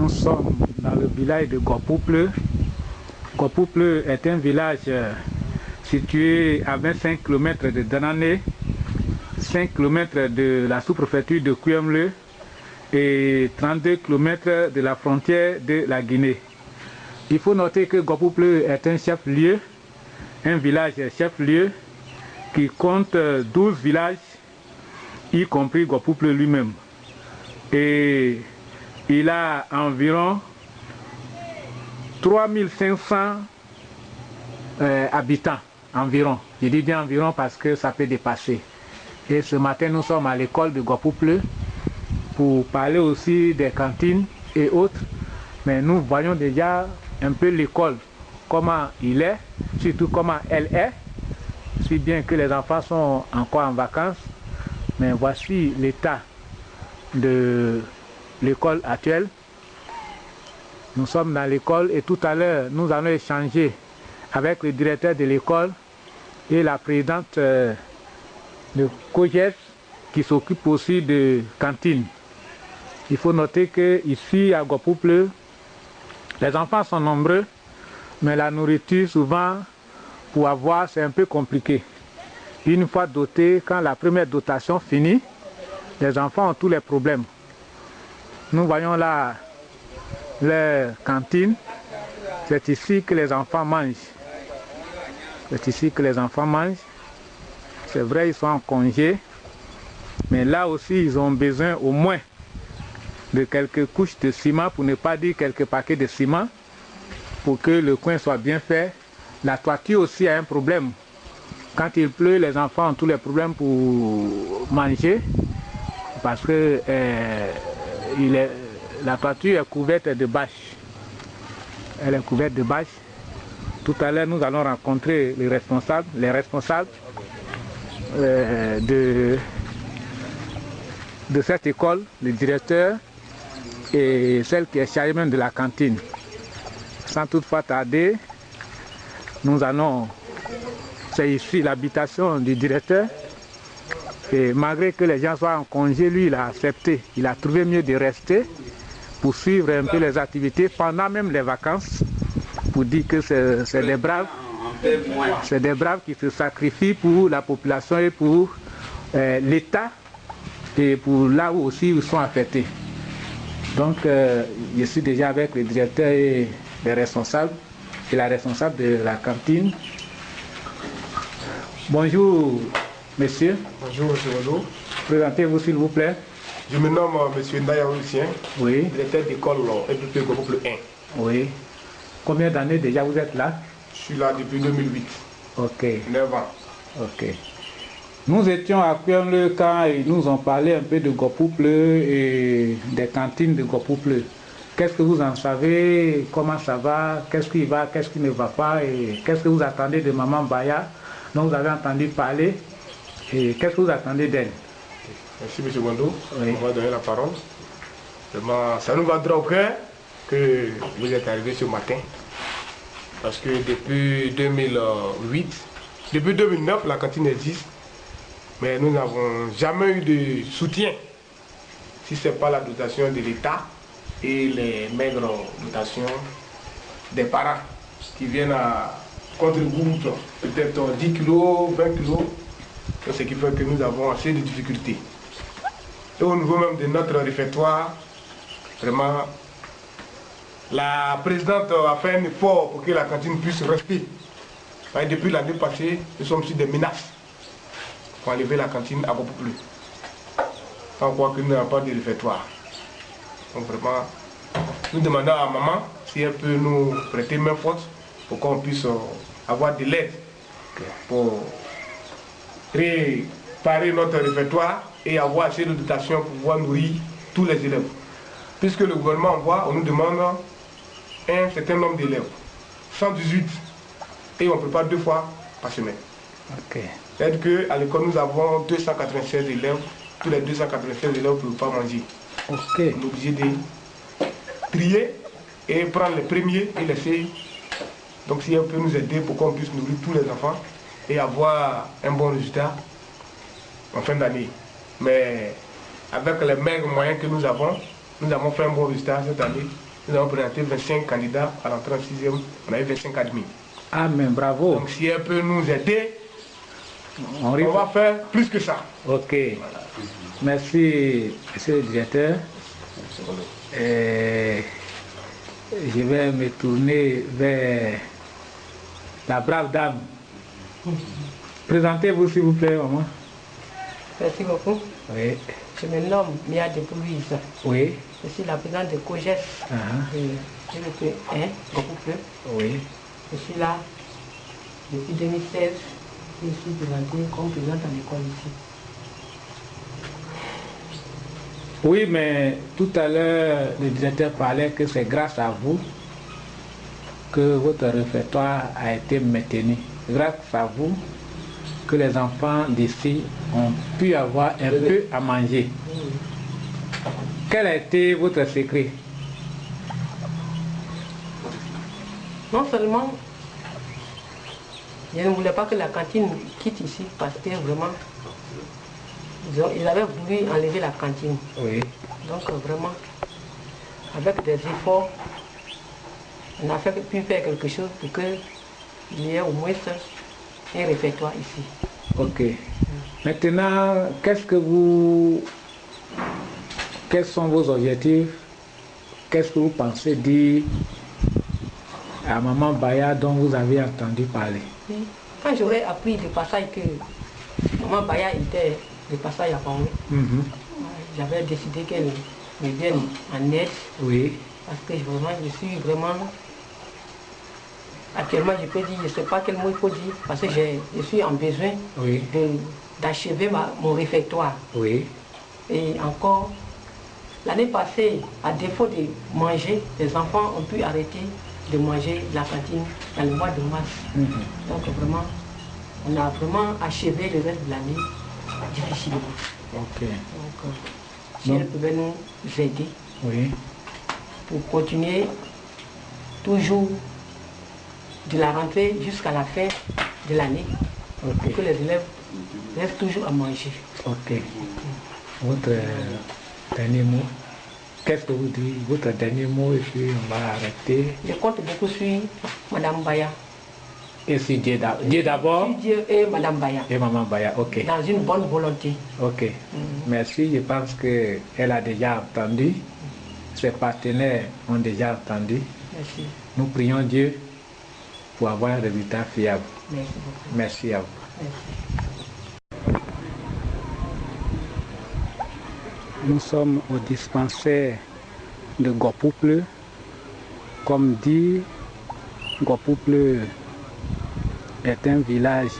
Nous sommes dans le village de Gopouple. Gopouple est un village situé à 25 km de Danané, 5 km de la sous-préfecture de Kouemle et 32 km de la frontière de la Guinée. Il faut noter que Gopouple est un chef-lieu, un village chef-lieu qui compte 12 villages, y compris Gopouple lui-même. Et il a environ 3500 habitants, environ. Je dis bien environ parce que ça peut dépasser. Et ce matin, nous sommes à l'école de Gopouple pour parler aussi des cantines et autres. Mais nous voyons déjà un peu l'école, comment il est, surtout comment elle est, si bien que les enfants sont encore en vacances. Mais voici l'état de l'école actuelle. Nous sommes dans l'école et tout à l'heure, nous allons échanger avec le directeur de l'école et la présidente de COGES qui s'occupe aussi de cantine. Il faut noter qu'ici à Gopouple, les enfants sont nombreux, mais la nourriture souvent pour avoir c'est un peu compliqué. Une fois dotés, quand la première dotation finit, les enfants ont tous les problèmes. Nous voyons là leur cantine. C'est ici que les enfants mangent. C'est ici que les enfants mangent. C'est vrai, ils sont en congé. Mais là aussi, ils ont besoin au moins de quelques couches de ciment, pour ne pas dire quelques paquets de ciment, pour que le coin soit bien fait. La toiture aussi a un problème. Quand il pleut, les enfants ont tous les problèmes pour manger, parce que la toiture est couverte de bâches. Elle est couverte de bâches. Tout à l'heure, nous allons rencontrer les responsables de cette école, le directeur et celle qui est chargée même de la cantine. Sans toutefois tarder, nous allons... C'est ici l'habitation du directeur. Et malgré que les gens soient en congé, lui, il a accepté. Il a trouvé mieux de rester pour suivre un peu les activités pendant même les vacances, pour dire que c'est des braves. C'est des braves qui se sacrifient pour la population et pour l'État et pour là où aussi ils sont affectés. Donc, je suis déjà avec le directeur et les responsables et la responsable de la cantine. Bonjour, monsieur. Bonjour, monsieur Renaud. Présentez-vous, s'il vous plaît. Je me nomme monsieur Ndaya Lucien, oui. Directeur d'école EPP Gopouple 1. Oui. Combien d'années déjà vous êtes là? Je suis là depuis 2008. Ok. 9 ans. Ok. Nous étions à Kouemle quand ils nous ont parlé un peu de Gopouple et des cantines de Gopouple. Qu'est-ce que vous en savez? Comment ça va? Qu'est-ce qui va? Qu'est-ce qui ne va pas? Et qu'est-ce que vous attendez de Maman Baya, dont vous avez entendu parler? Et qu'est-ce que vous attendez d'elle? Merci, monsieur Gondo. Oui. On va donner la parole. Vraiment, ça nous va droit au cœur que vous êtes arrivé ce matin. Parce que depuis 2008, depuis 2009, la cantine existe. Mais nous n'avons jamais eu de soutien, si ce n'est pas la dotation de l'État et les maigres dotations des parents qui viennent à contre-goutte, peut-être 10 kilos, 20 kilos, ce qui fait que nous avons assez de difficultés. Et au niveau même de notre réfectoire, vraiment, la présidente a fait un effort pour que la cantine puisse rester. Et depuis l'année passée, nous sommes sur des menaces pour enlever la cantine à Gopouple. On croit que nous n'avons pas de réfectoire. Donc vraiment, nous demandons à maman si elle peut nous prêter main forte pour qu'on puisse avoir de l'aide pour réparer notre réfectoire et avoir assez de dotation pour pouvoir nourrir tous les élèves. Puisque le gouvernement envoie, on nous demande un certain nombre d'élèves, 118, et on prépare 2 fois par semaine. Okay. C'est-à-dire qu'à l'école, nous avons 296 élèves. Tous les 296 élèves ne peuvent pas manger. Okay. On est obligé de trier et prendre les premiers et laisser. Donc si elle peut nous aider pour qu'on puisse nourrir tous les enfants et avoir un bon résultat en fin d'année. Mais avec les maigres moyens que nous avons fait un bon résultat cette année. nous avons présenté 25 candidats à l'entrée en 6e, on a eu 25 admis. Ah, mais bravo. Donc si elle peut nous aider, on va faire plus que ça. Ok. Merci, monsieur le directeur. Je vais me tourner vers la brave dame. Présentez-vous s'il vous plaît, maman. Merci beaucoup. Oui. Je me nomme Mia Depoulouise. Oui. Je suis la présidente de COGES de GVP 1, Gopouple. Oui. Je suis là depuis 2016. Je suis présentée comme présidente à l'école ici. Oui, mais tout à l'heure, le directeur parlait que c'est grâce à vous que votre réfectoire a été maintenu. Grâce à vous que les enfants d'ici ont pu avoir un peu à manger. Quel a été votre secret? Non seulement, je ne voulais pas que la cantine quitte ici parce que vraiment, ils avaient voulu enlever la cantine. Oui. Donc vraiment, avec des efforts, on a pu faire quelque chose pour qu'il y ait au moins un réfectoire ici. Ok. Maintenant, quels sont vos objectifs? Qu'est-ce que vous pensez dire à Maman Baya dont vous avez entendu parler? Quand j'aurais appris le passage que Maman Baya était le passage à Pangou, j'avais décidé qu'elle me vienne en aide. Oui. Parce que je suis vraiment... Actuellement, je peux dire, je ne sais pas quel mot il faut dire, parce que je suis en besoin d'achever mon réfectoire. Oui. Et encore, l'année passée, à défaut de manger, les enfants ont pu arrêter de manger la cantine dans le mois de mars. Donc vraiment, on a vraiment achevé le reste de l'année difficilement. Ok. Donc, si elle pouvait nous aider pour continuer toujours de la rentrée jusqu'à la fin de l'année, pour que les élèves restent toujours à manger. Ok. Votre dernier mot? Qu'est-ce que vous dites? Votre dernier mot et puis on va arrêter. Je compte beaucoup sur Madame Baya. Et sur Dieu d'abord? Sur Dieu et Madame Baya. Et Maman Baya, ok. Dans une bonne volonté. Ok. Merci, je pense qu'elle a déjà entendu. Ses partenaires ont déjà entendu. Merci. Nous prions Dieu pour avoir un résultat fiable. Merci beaucoup. Merci à vous. Merci. Nous sommes au dispensaire de Gopouple. Comme dit, Gopouple est un village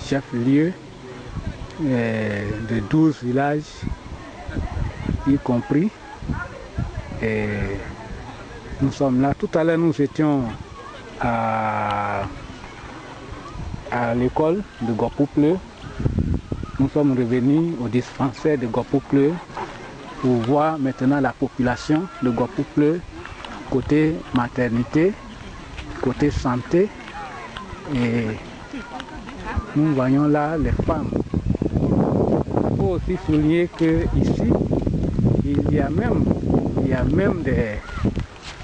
chef-lieu de 12 villages y compris. Et nous sommes là. Tout à l'heure, nous étions à l'école de Gopouple. Nous sommes revenus au dispensaire de Gopouple pour voir maintenant la population de Gopouple côté maternité, côté santé. Et nous voyons là les femmes. Il faut aussi souligner qu'ici, il y a même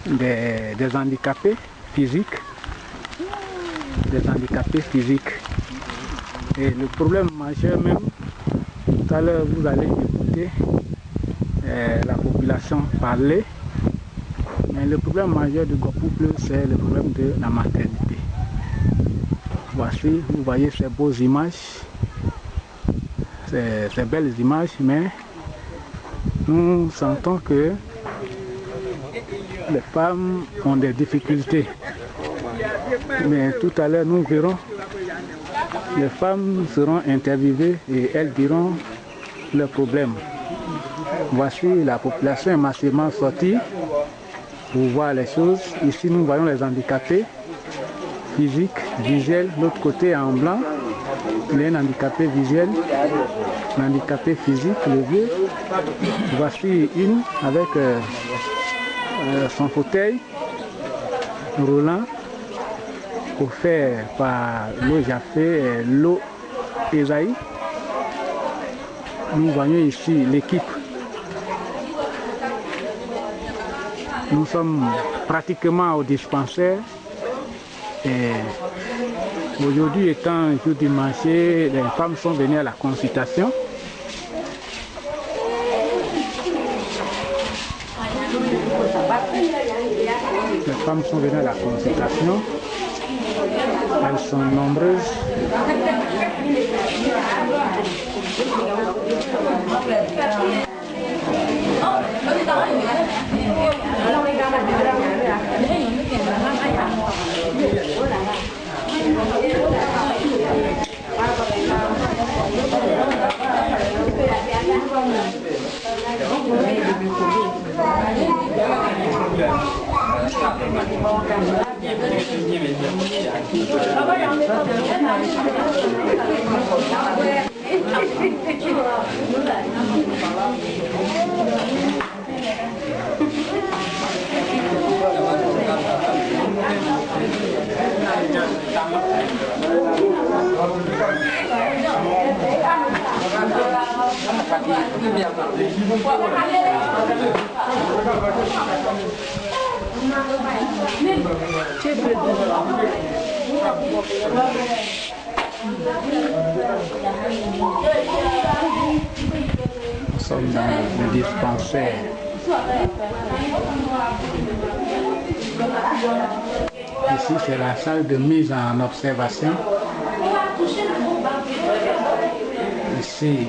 des handicapés physiques. Des handicapés physiques. Et le problème majeur même, tout à l'heure vous allez écouter la population parler, mais le problème majeur de Gopouple, c'est le problème de la maternité. Voici, vous voyez ces beaux images, ces belles images, mais nous sentons que les femmes ont des difficultés. Mais tout à l'heure, nous verrons, les femmes seront interviewées et elles diront leurs problèmes. Voici la population est massivement sortie pour voir les choses. Ici, nous voyons les handicapés physiques, visuels. L'autre côté en blanc, il y a un handicapé visuel, un handicapé physique, le vieux. Voici une avec son fauteuil roulant, offert par l'eau Jaffé et l'eau Esaïe. Nous voyons ici l'équipe Nous sommes pratiquement au dispensaire. Aujourd'hui étant jour du marché, les femmes sont venues à la consultation. Les femmes sont venues à la consultation. Elles sont nombreuses. Nous sommes dans le dispensaire. Ici, c'est la salle de mise en observation. Ici,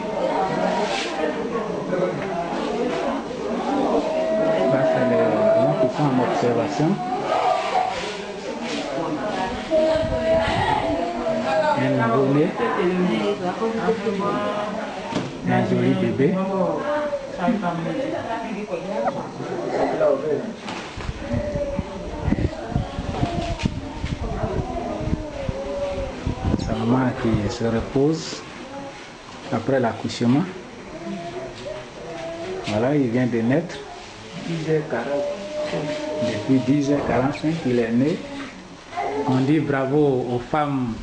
là, c'est les gens qui sont en observation. Un nouveau-né, un joli bébé. Sa maman qui se repose après l'accouchement. Voilà, il vient de naître. Depuis 10h45, il est né. On dit bravo aux femmes,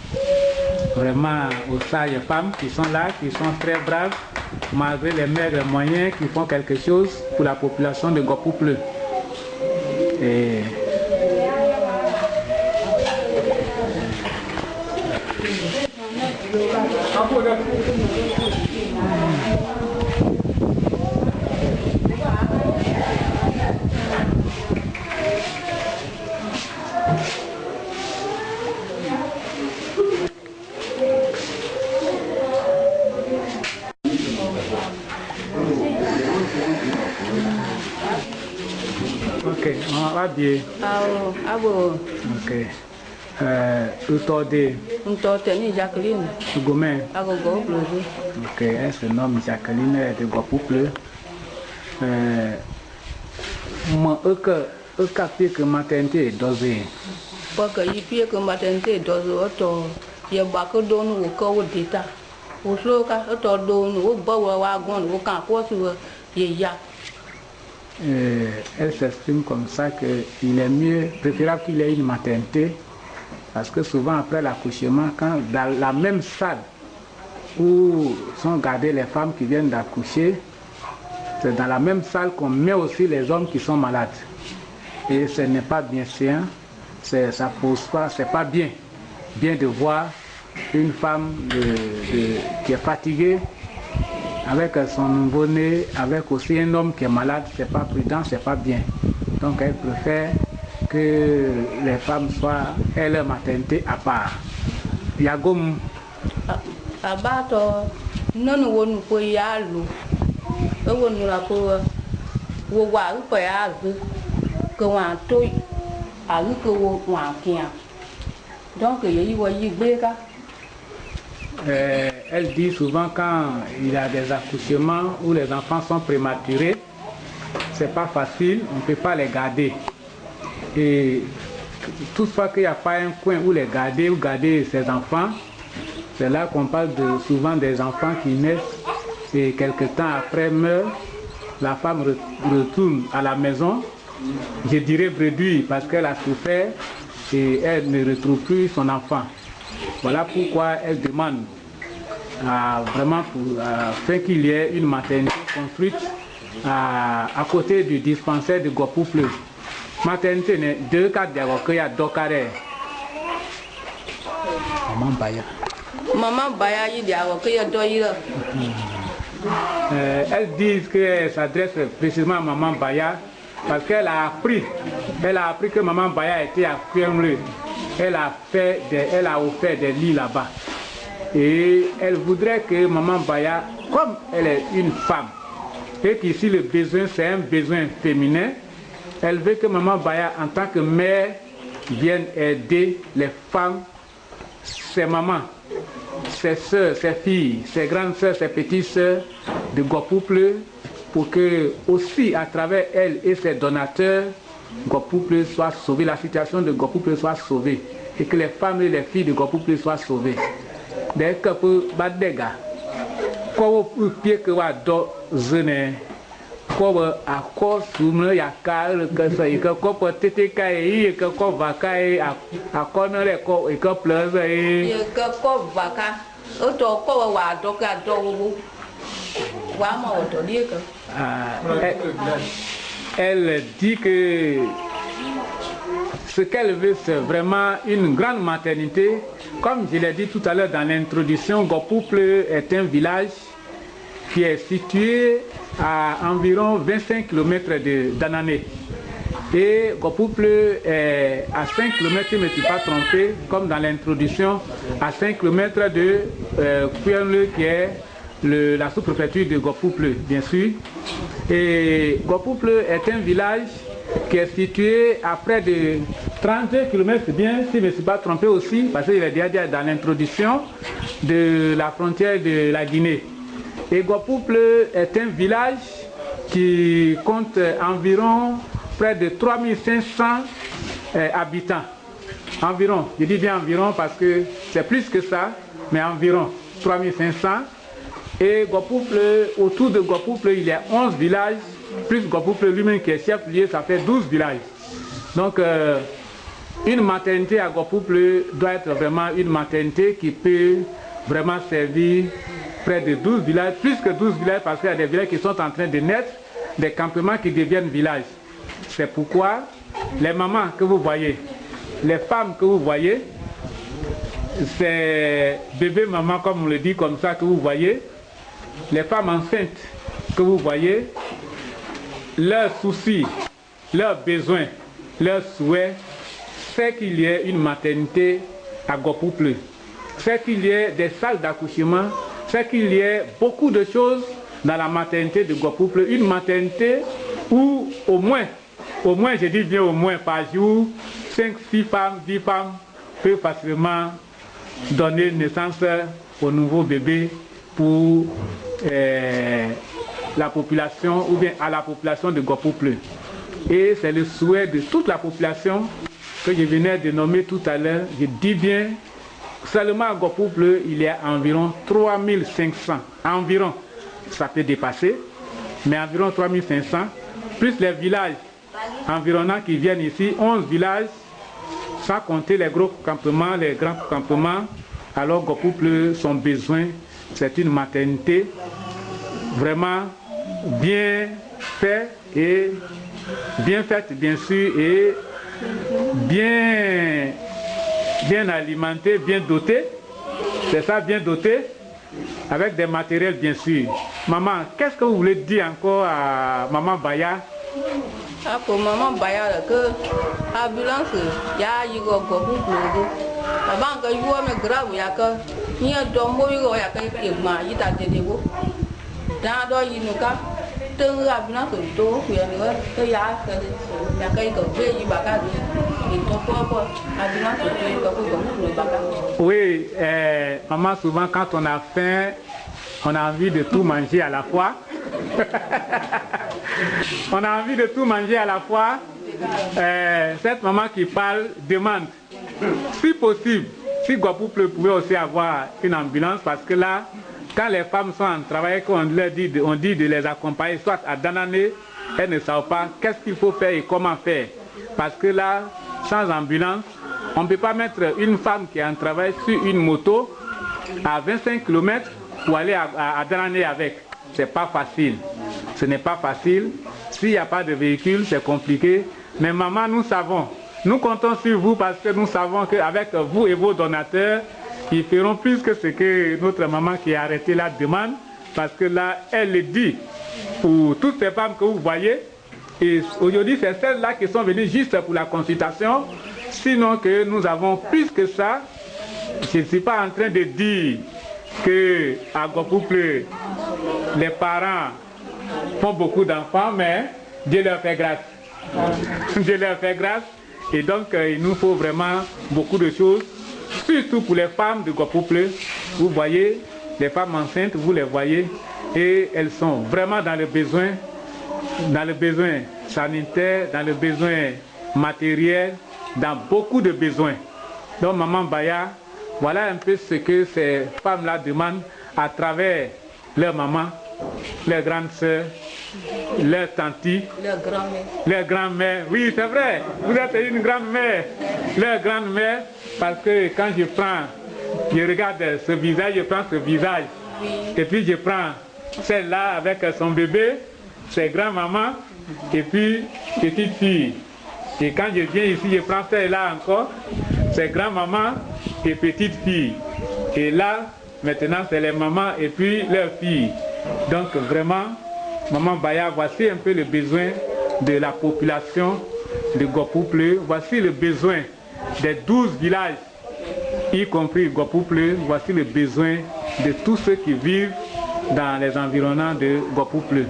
vraiment aux sages femmes qui sont là, qui sont très braves, malgré les maigres moyens, qui font quelque chose pour la population de Gopouple. Et ok, on va bien. Ok. Ni Jacqueline. Gomen. Ok, elle se nomme Jacqueline, elle est de Gopouple. Moi, que maternité est dosée. Parce que il pied que maternité est dosée, il y a beaucoup d'on au corps d'état. Au slow, quand on donne au bas ou à wagon, au camp, quoi, il y a. Elle s'exprime comme ça qu'il est mieux, préférable qu'il ait une maternité, parce que souvent après l'accouchement, quand dans la même salle où sont gardées les femmes qui viennent d'accoucher, c'est dans la même salle qu'on met aussi les hommes qui sont malades. Et ce n'est pas bien sain, ça pose pas, c'est pas bien de voir une femme qui est fatiguée, avec son nouveau-né, avec aussi un homme qui est malade, c'est pas prudent, c'est pas bien. Donc elle préfère que les femmes soient et leur maternité à part. Yagom. Abato, non one pour y aller. On la pour voir pour y aller. Que on toy, à lui que on tient. Donc il y a eu béga. Elle dit souvent quand il y a des accouchements où les enfants sont prématurés, c'est pas facile, on ne peut pas les garder. Et toutefois qu'il n'y a pas un coin où les garder ou garder ses enfants, c'est là qu'on parle souvent des enfants qui naissent et quelque temps après meurent. La femme retourne à la maison, je dirais bredouille parce qu'elle a souffert et elle ne retrouve plus son enfant. Voilà pourquoi elle demande vraiment afin qu'il y ait une maternité construite à côté du dispensaire de Gopouple. maternité ne 2-4 d'abord qu'il y a 2 carrés. Maman Baya. Maman Baya, il y a 2 years. Elles disent qu'elles s'adressent précisément à Maman Baya parce qu'elle a appris que Maman Baya était à Kuemle. Elle a offert des lits là-bas. Et elle voudrait que Maman Baya, comme elle est une femme, et qu'ici le besoin c'est un besoin féminin, elle veut que Maman Baya en tant que mère vienne aider les femmes, ses mamans, ses soeurs, ses filles, ses grandes soeurs, ses petites soeurs de Guapouple, pour que aussi à travers elle et ses donateurs, Guapouple soit sauvé, la situation de Guapouple soit sauvée et que les femmes et les filles de Guapouple soient sauvées. Dès que vous badega, quand vous pied que vous do zene, quand vous accord soumle ya car que ça et que quand vous tete kai et que quand va kai à connaître les corps et que pleure et que quand va ka, auto quand va donc à do wa ma auto dire que elle dit que ce qu'elle veut, c'est vraiment une grande maternité. Comme je l'ai dit tout à l'heure dans l'introduction, Guapouple est un village qui est situé à environ 25 km d'Anané. Et Guapouple est à 5 km, je ne me suis pas trompé, comme dans l'introduction, à 5 km de Kuyanle, qui est la sous-préfecture de Guapouple, bien sûr. Et Guapouple est un village qui est situé à près de 32 km, bien, si je ne me suis pas trompé aussi, parce qu'il est déjà dans l'introduction de la frontière de la Guinée. Et Guapouple est un village qui compte environ près de 3500 habitants. Environ, je dis bien environ parce que c'est plus que ça, mais environ 3500. Et Guapouple, autour de Guapouple, il y a 11 villages, plus Guapouple lui-même qui est chef-lieu, ça fait 12 villages. Donc, une maternité à Guapouple doit être vraiment une maternité qui peut vraiment servir près de 12 villages, plus que 12 villages, parce qu'il y a des villages qui sont en train de naître, des campements qui deviennent villages. C'est pourquoi les mamans que vous voyez, les femmes que vous voyez, c'est bébé maman, comme on le dit comme ça, que vous voyez, les femmes enceintes que vous voyez, leurs soucis, leurs besoins, leurs souhaits, c'est qu'il y ait une maternité à Guapouple, c'est qu'il y ait des salles d'accouchement, c'est qu'il y ait beaucoup de choses dans la maternité de Guapouple, une maternité où au moins, je dis bien au moins par jour, 5, 6 femmes, 10 femmes peuvent facilement donner naissance au nouveau bébé pour la population ou bien à la population de Guapouple. Et c'est le souhait de toute la population que je venais de nommer tout à l'heure. Je dis bien, seulement à Guapouple, il y a environ 3500. Environ, ça peut dépasser, mais environ 3500, plus les villages environnants qui viennent ici, 11 villages, sans compter les gros campements, les grands campements. Alors Guapouple, son besoin, c'est une maternité vraiment bien faite et bien faite, bien sûr, et bien alimentée, bien dotée. C'est ça, bien dotée, avec des matériels, bien sûr. Maman, qu'est-ce que vous voulez dire encore à Maman Baya? Ah, pour Maman Baya, que l'ambulance, il y a eu Guapouple. Avant que je me grave, il y a que il y a deux mots, il y a que il y a des mots. Dans le cas, deux ambulance, deux, il y a que il y a que oui, maman, souvent quand on a faim, on a envie de tout manger à la fois. On a envie de tout manger à la fois. Cette maman qui parle demande, si possible, si Guapouple pouvait aussi avoir une ambulance, parce que là, quand les femmes sont en travail, on dit de les accompagner, soit à Danané, elles ne savent pas qu'est-ce qu'il faut faire et comment faire. Parce que là, sans ambulance, on ne peut pas mettre une femme qui est en travail sur une moto à 25 km pour aller à Danané avec. Ce n'est pas facile. Ce n'est pas facile. S'il n'y a pas de véhicule, c'est compliqué. Mais maman, nous savons. Nous comptons sur vous parce que nous savons qu'avec vous et vos donateurs, ils feront plus que ce que notre maman qui a arrêté la demande. Parce que là, elle le dit pour toutes ces femmes que vous voyez. Et aujourd'hui, c'est celles-là qui sont venues juste pour la consultation. Sinon que nous avons plus que ça. Je ne suis pas en train de dire qu'à Gopouple, les parents font beaucoup d'enfants, mais Dieu leur fait grâce. Dieu leur fait grâce. Et donc, il nous faut vraiment beaucoup de choses, surtout pour les femmes de Gopouple. Vous voyez, les femmes enceintes, vous les voyez, et elles sont vraiment dans le besoin sanitaire, dans le besoin matériel, dans beaucoup de besoins. Donc, Maman Baya, voilà un peu ce que ces femmes-là demandent à travers leur maman, leurs grandes sœurs, leurs tantis, leur grand-mère. Oui, c'est vrai, vous êtes une grand-mère, leur grand-mère, parce que quand je regarde ce visage, je prends ce visage, et puis je prends celle-là avec son bébé, c'est grand-maman, et puis petite fille. Et quand je viens ici, je prends celle-là encore, c'est grand-maman et petite fille. Et là, maintenant, c'est les mamans et puis leurs filles. Donc vraiment, Maman Baya, voici un peu le besoin de la population de Gopouple. Voici le besoin des 12 villages, y compris Gopouple. Voici le besoin de tous ceux qui vivent dans les environnants de Gopouple.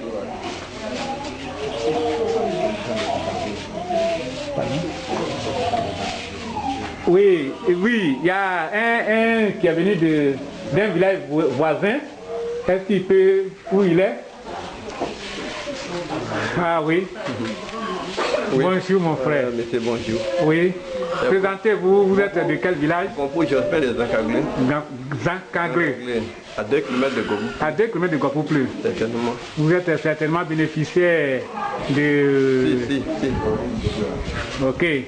Oui, il y a un qui est venu d'un village voisin. Est-ce qu'il peut... Où il est? Ah oui. Oui. Bonjour mon frère. Monsieur, bonjour. Oui. Présentez-vous, vous êtes de quel village? J'appelle les Zancaglé. Zancaglé. À 2 km de Gopouple. À 2 km de Gopouple. Certainement. Vous êtes certainement bénéficiaire de... Si. Ok. Oui.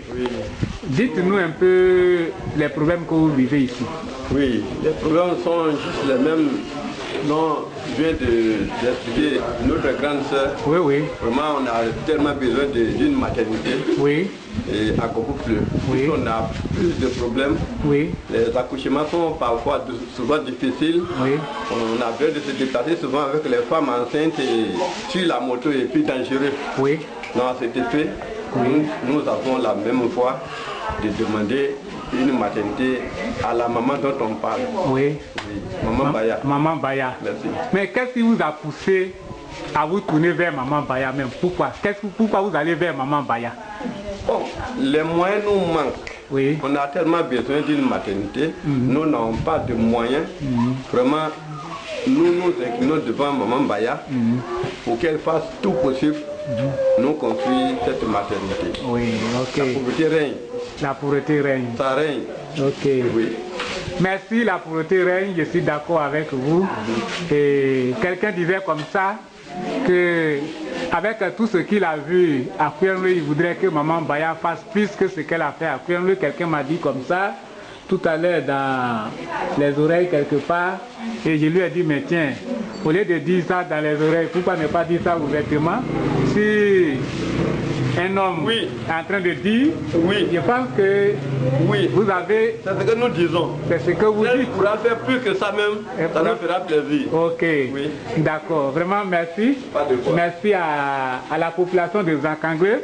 Dites-nous un peu les problèmes que vous vivez ici. Oui, les problèmes sont juste les mêmes dont vient d'expliquer notre grande sœur. Oui, oui. Vraiment, on a tellement besoin d'une maternité. Oui. Et à Gopouple, oui. On a plus de problèmes. Oui. Les accouchements sont parfois souvent difficiles. Oui. On a besoin de se déplacer souvent avec les femmes enceintes et sur la moto et puis dangereux. Oui. Donc à cet effet, oui. Nous avons la même foi de demander une maternité à la maman dont on parle. Oui. Maman Baya. Maman Baya. Merci. Mais qu'est-ce qui vous a poussé à vous tourner vers Maman Baya même? Pourquoi? Pourquoi vous allez vers Maman Baya? Bon, les moyens nous manquent. Oui. On a tellement besoin d'une maternité. Nous n'avons pas de moyens. Vraiment, nous nous inclinons devant Maman Baya pour qu'elle fasse tout possible nous construire cette maternité. Oui, ok. La pauvreté règne. La pauvreté règne. Ça règne. Ok. Oui. Merci, la pauvreté règne, je suis d'accord avec vous. Et quelqu'un disait comme ça que avec tout ce qu'il a vu à Kouyenlé, il voudrait que Maman Baya fasse plus que ce qu'elle a fait à Kouyenlé. Quelqu'un m'a dit comme ça tout à l'heure dans les oreilles quelque part, et je lui ai dit mais tiens, au lieu de dire ça dans les oreilles, pourquoi ne pas dire ça ouvertement? Si un homme est en train de dire, je pense que vous avez... C'est ce que nous disons. C'est ce que vous dites. Elle pourra faire plus que ça même, ça nous fera plaisir. Ok, d'accord. Vraiment merci. Pas de quoi. Merci à la population de Zancaglé,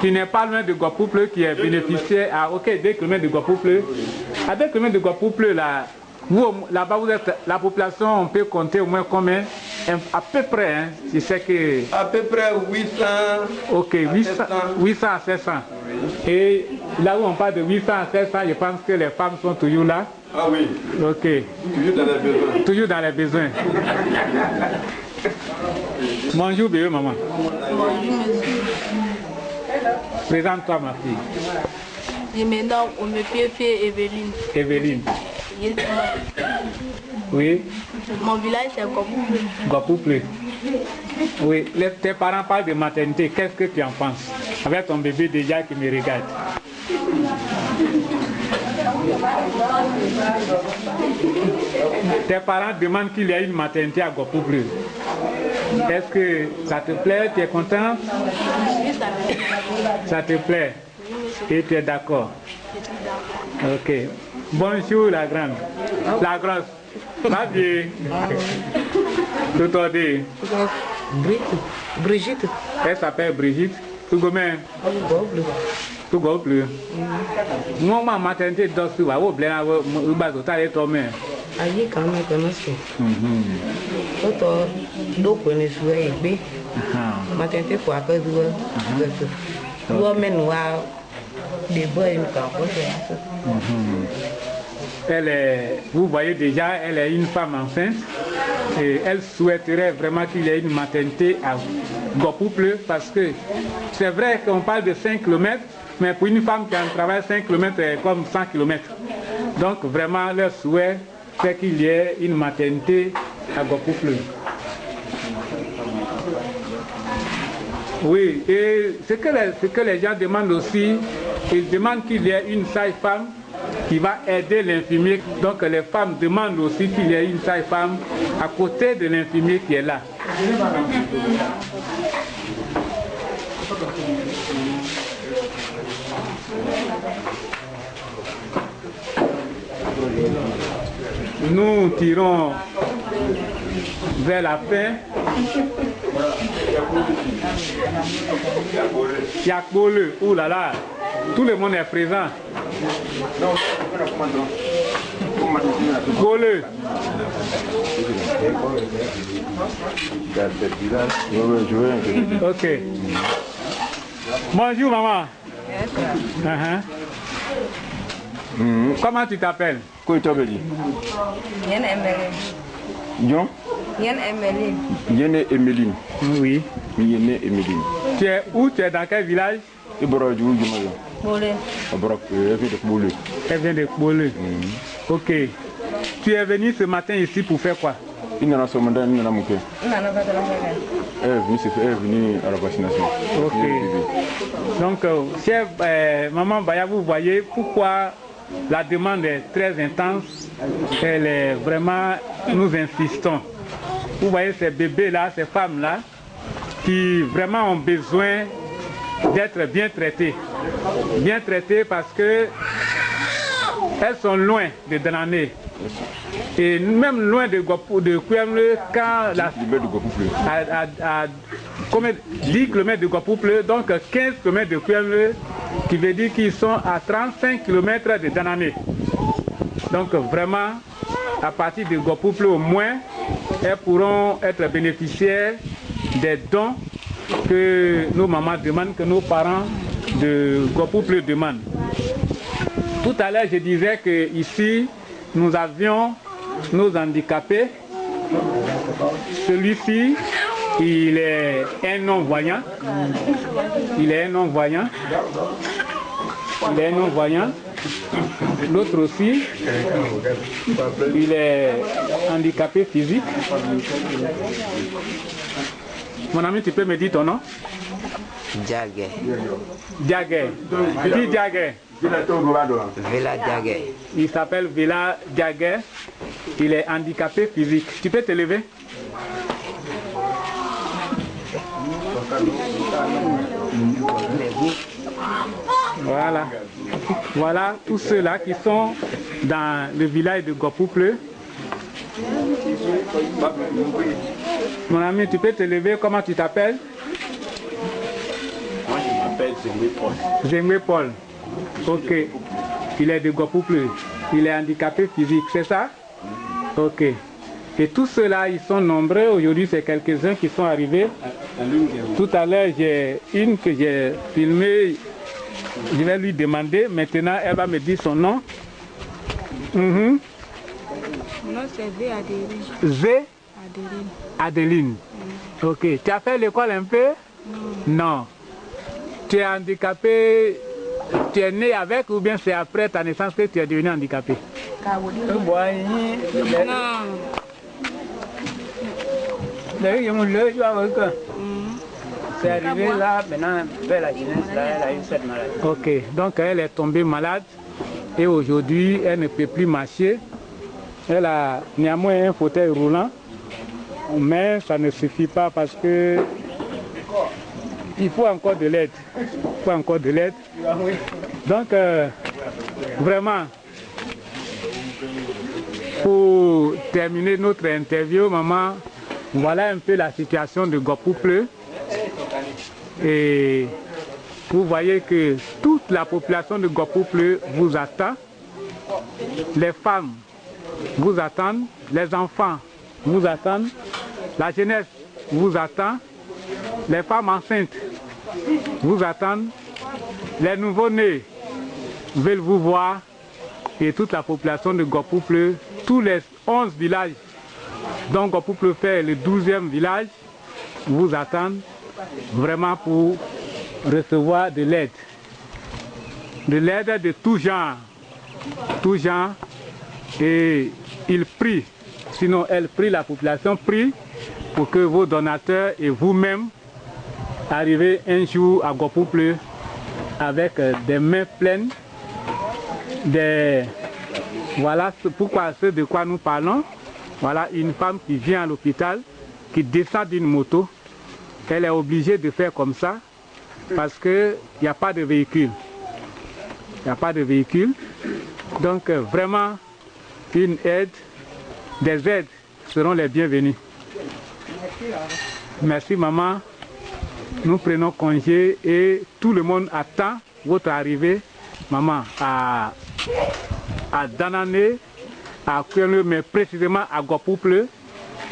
qui n'est pas loin de Gopouple, qui est bénéficiaire à 2 km de Gopouple. À 2 km de Gopouple, là-bas vous êtes, la population, on peut compter au moins combien? À peu près, hein, je sais que... À peu près 800. Ok, 800 à 700. Oui. Et là où on parle de 800 à 700, je pense que les femmes sont toujours là. Ah oui. Ok. Toujours dans les besoins. Toujours dans les besoins. Bonjour, bébé, maman. Bonjour, monsieur. Présente-toi, ma fille. Je me nomme Evelyne. Evelyne. Yes. Oui. Mon village c'est Gopouple. Gopouple. Oui. Tes parents parlent de maternité. Qu'est-ce que tu en penses? Avec ton bébé déjà qui me regarde. Tes parents demandent qu'il y ait une maternité à Gopouple. Est-ce que ça te plaît? Tu es content? Ça te plaît? Et tu es d'accord? Ok. Bonjour la grande. La grosse. Va bien. Tout en dit. Brigitte. Elle s'appelle Brigitte. Tout gomme. Tout gomme plus. Moi, ma maternité d'ossu, va au blanc, au bas de ta et toi même. Aïe, quand même, connaissez. Toto, donc, on est sur les maternité pour à cause de l'homme noir, des bois et une capote. Elle est, vous voyez déjà, elle est une femme enceinte et elle souhaiterait vraiment qu'il y ait une maternité à Gopouple parce que c'est vrai qu'on parle de 5 km, mais pour une femme qui a un travail 5 km c'est comme 100 km. Donc vraiment leur souhait c'est qu'il y ait une maternité à Gopouple. Oui, et ce que les gens demandent aussi, ils demandent qu'il y ait une sage-femme qui va aider l'infirmier. Donc les femmes demandent aussi qu'il y ait une sage-femme à côté de l'infirmier qui est là. Nous tirons vers la fin. Yakbole, ouh là là, tout le monde est présent. Bole. Ok. Bonjour maman. Comment tu t'appelles? John? Yene Emeline. Oui. Yene Emeline. Tu es où? Tu es dans quel village? Bolé. Elle vient de Bolé. Ok. Tu es venu ce matin ici pour faire quoi? Elle est venue à la vaccination. Ok. Donc, chère maman Baya, vous voyez pourquoi la demande est très intense. Elle est vraiment, nous insistons. Vous voyez ces bébés-là, ces femmes-là, qui vraiment ont besoin d'être bien traitées. Bien traitées parce que elles sont loin de Danané. Et même loin de Kouemle, quand la... à 10 km de Gopouple, donc 15 km de Kouemle, qui veut dire qu'ils sont à 35 km de Danané. Donc vraiment, à partir de Gopouple au moins, elles pourront être bénéficiaires des dons que nos mamans demandent, que nos parents de Gopouple demandent. Tout à l'heure, je disais que ici, nous avions nos handicapés. Celui-ci, il est un non-voyant. Il est un non-voyant. Il est un non-voyant. L'autre aussi, il est handicapé physique. Mon ami, tu peux me dire ton nom? Diagué. Diagué. Dis Diagué. Villa Diagué. Il s'appelle Villa Diagué. Il est handicapé physique. Tu peux te lever? Voilà. Voilà tous ceux-là qui sont dans le village de Gopouple. Mon ami, tu peux te lever. Comment tu t'appelles? Moi, je m'appelle Zengwe Paul. Zengwe Paul. Ok. Il est de Gopouple. Il est handicapé physique, c'est ça? Ok. Et tous ceux-là, ils sont nombreux. Aujourd'hui, c'est quelques-uns qui sont arrivés. Tout à l'heure, j'ai une que j'ai filmée. Je vais lui demander. Maintenant, elle va me dire son nom. Non, c'est V. Adeline. V. Adeline. Adeline. Ok. Tu as fait l'école un peu? Non. Tu es handicapé, tu es né avec ou bien c'est après ta naissance que tu es devenu handicapé? Non. C'est arrivé là, maintenant, vers la jeunesse, là, elle a eu cette maladie. Ok, donc elle est tombée malade et aujourd'hui elle ne peut plus marcher. Elle a néanmoins un fauteuil roulant mais ça ne suffit pas parce que il faut encore de l'aide. Il faut encore de l'aide. Donc, vraiment, pour terminer notre interview, maman, voilà un peu la situation de Gopouple. Et vous voyez que toute la population de Gopouple vous attend. Les femmes vous attendent, les enfants vous attendent, la jeunesse vous attend, les femmes enceintes vous attendent, les nouveau-nés veulent vous voir et toute la population de Gopouple, tous les 11 villages dont Gopouple fait le 12e village, vous attendent vraiment pour recevoir de l'aide de tout genre, et ils prient, sinon elle prie, la population prie pour que vos donateurs et vous-même arrivez un jour à Gopouple avec des mains pleines, voilà pourquoi ce de quoi nous parlons. Voilà une femme qui vient à l'hôpital, qui descend d'une moto, elle est obligée de faire comme ça parce qu'il n'y a pas de véhicule. Il n'y a pas de véhicule. Donc vraiment, une aide, des aides seront les bienvenues. Merci maman. Nous prenons congé et tout le monde attend votre arrivée, maman, à Danané, à Kouélé, mais précisément à Gopouple,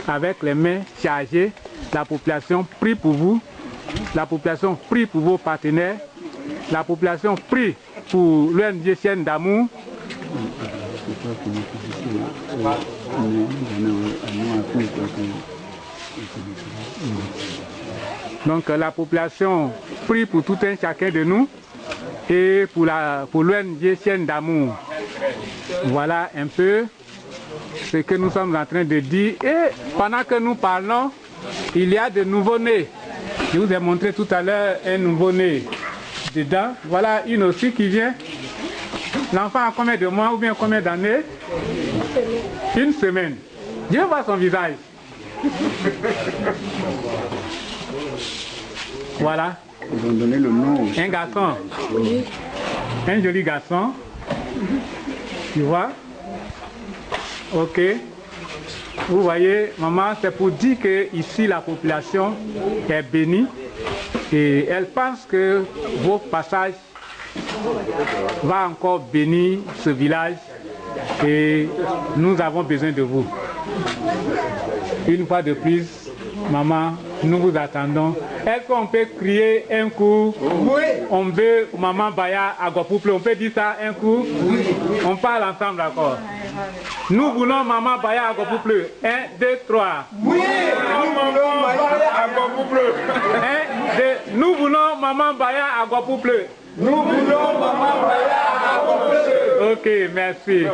avec les mains chargées. La population prie pour vous, la population prie pour vos partenaires, la population prie pour l'ONG Chaîne d'Amour. Donc la population prie pour tout un chacun de nous et pour l'ONG Chaîne d'Amour. Voilà un peu ce que nous sommes en train de dire. Et pendant que nous parlons, il y a de nouveaux-nés. Je vous ai montré tout à l'heure un nouveau-né dedans. Voilà une aussi qui vient. L'enfant a combien de mois ou bien combien d'années? Une semaine. Dieu voit son visage. Voilà. Ils ont donné le nom. Un garçon. Un joli garçon. Tu vois? Ok. Vous voyez, maman, c'est pour dire que ici la population est bénie et elle pense que vos passages va encore bénir ce village et nous avons besoin de vous. Une fois de plus, maman, nous vous attendons. Est-ce qu'on peut crier un coup? Oui. On veut Maman Baya à Gopouple, on peut dire ça un coup? Oui. On parle ensemble, d'accord? Nous voulons Maman Baya à Gopouple. 1, 2, 3. Oui, nous voulons Baya à Gopouple. 1, 2, nous voulons Maman Baya à Gopouple. Nous voulons Maman Baya à Gopouple. Ok, merci.